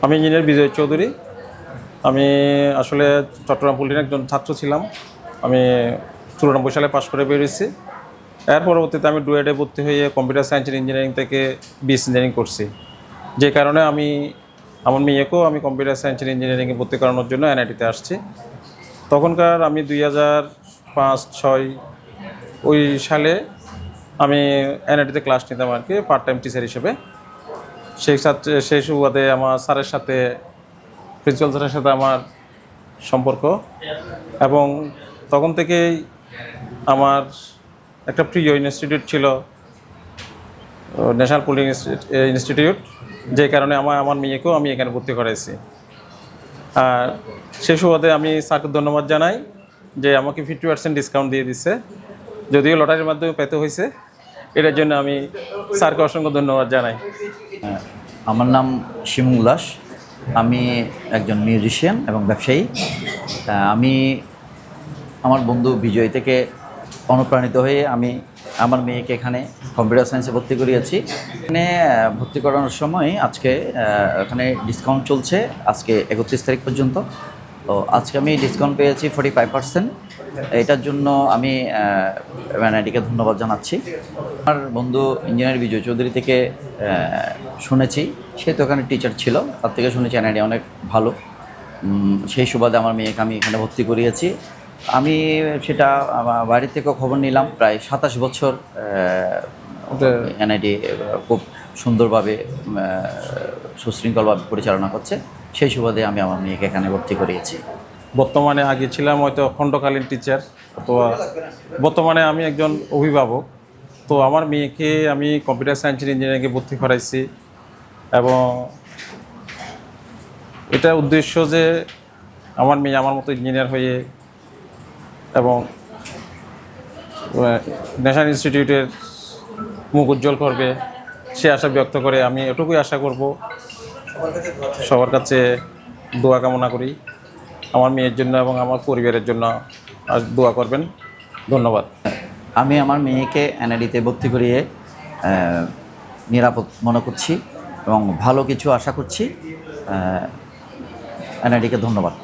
আমি ইঞ্জিনিয়ার বিজয় চৌধুরী। আমি আসলে চট্টগ্রাম পলিটেকনিকের একজন ছাত্র ছিলাম। আমি 94 সালে পাশ করে বেরিয়েছি। এর পরবর্তীতে আমি ডুয়েটে ভর্তি হয়ে কম্পিউটার সায়েন্স অ্যান্ড ইঞ্জিনিয়ারিং থেকে বিএসসি ইঞ্জিনিয়ারিং করছি। যে কারণে আমি আমার মেয়েকেও আমি কম্পিউটার সায়েন্স অ্যান্ড ইঞ্জিনিয়ারিংয়ে ভর্তি করানোর জন্য এনআইটিতে আসছি। তখনকার আমি 2005-06 ওই সালে আমি এনআইটিতে ক্লাস নিতাম আর কি, পার্ট টাইম টিচার হিসেবে। সেই সুবাদে আমার স্যারের সাথে, প্রিন্সিপাল স্যারের সাথে আমার সম্পর্ক, এবং তখন থেকেই আমার একটা প্রিয় ইনস্টিটিউট ছিল ন্যাশনাল পুলিং ইনস্টিটিউট, যে কারণে আমার মেয়েকেও আমি এখানে ভর্তি করাইছি। আর সেই সুবাদে আমি স্যারকে ধন্যবাদ জানাই যে আমাকে 50% ডিসকাউন্ট দিয়ে দিচ্ছে, যদিও লটারির মাধ্যমে পেতে হয়েছে। এটার জন্য আমি স্যারকে অসংখ্য ধন্যবাদ জানাই। আমার নাম শিমু উল্লাস। আমি একজন মিউজিশিয়ান এবং ব্যবসায়ী। আমি আমার বন্ধু বিজয় থেকে অনুপ্রাণিত হয়ে আমি আমার মেয়েকে এখানে কম্পিউটার সায়েন্সে ভর্তি করিয়েছি। এখানে ভর্তি করানোর সময় আজকে এখানে ডিসকাউন্ট চলছে আজকে 31 তারিখ পর্যন্ত। তো আজকে আমি ডিসকাউন্ট পেয়েছি 45%। এটার জন্য আমি এনআইটিকে ধন্যবাদ জানাচ্ছি। আমার বন্ধু ইঞ্জিনিয়ার বিজয় চৌধুরী থেকে শুনেছি, সে তো ওখানে টিচার ছিল, তার থেকে শুনেছি এনআইটি অনেক ভালো। সেই সুবাদে আমার মেয়েকে আমি এখানে ভর্তি করিয়েছি। আমি সেটা আমার বাড়ি থেকেও খবর নিলাম, প্রায় 27 বছর এনআইটি খুব সুন্দরভাবে সুশৃঙ্খলভাবে পরিচালনা করছে। সেই সুবাদে আমি আমার মেয়েকে এখানে ভর্তি করিয়েছি। বর্তমানে আগে ছিলাম হয়তো খণ্ডকালীন টিচার, অথবা বর্তমানে আমি একজন অভিভাবক। তো আমার মেয়েকে আমি কম্পিউটার সায়েন্স ইঞ্জিনিয়ারিংয়ে ভর্তি করাইছি, এবং এটা উদ্দেশ্য যে আমার মেয়ে আমার মতো ইঞ্জিনিয়ার হয়ে এবং ন্যাশনাল ইনস্টিটিউটের মুখ উজ্জ্বল করবে, সে আশা ব্যক্ত করে। আমি এটুকুই আশা করব, সবার কাছে দোয়া কামনা করি আমার মেয়ের জন্য এবং আমার পরিবারের জন্য। আর দোয়া করবেন। ধন্যবাদ। আমি আমার মেয়েকে এনআইটিতে ভর্তি করিয়ে নিরাপদ মনে করছি এবং ভালো কিছু আশা করছি। এনআইটিকে ধন্যবাদ।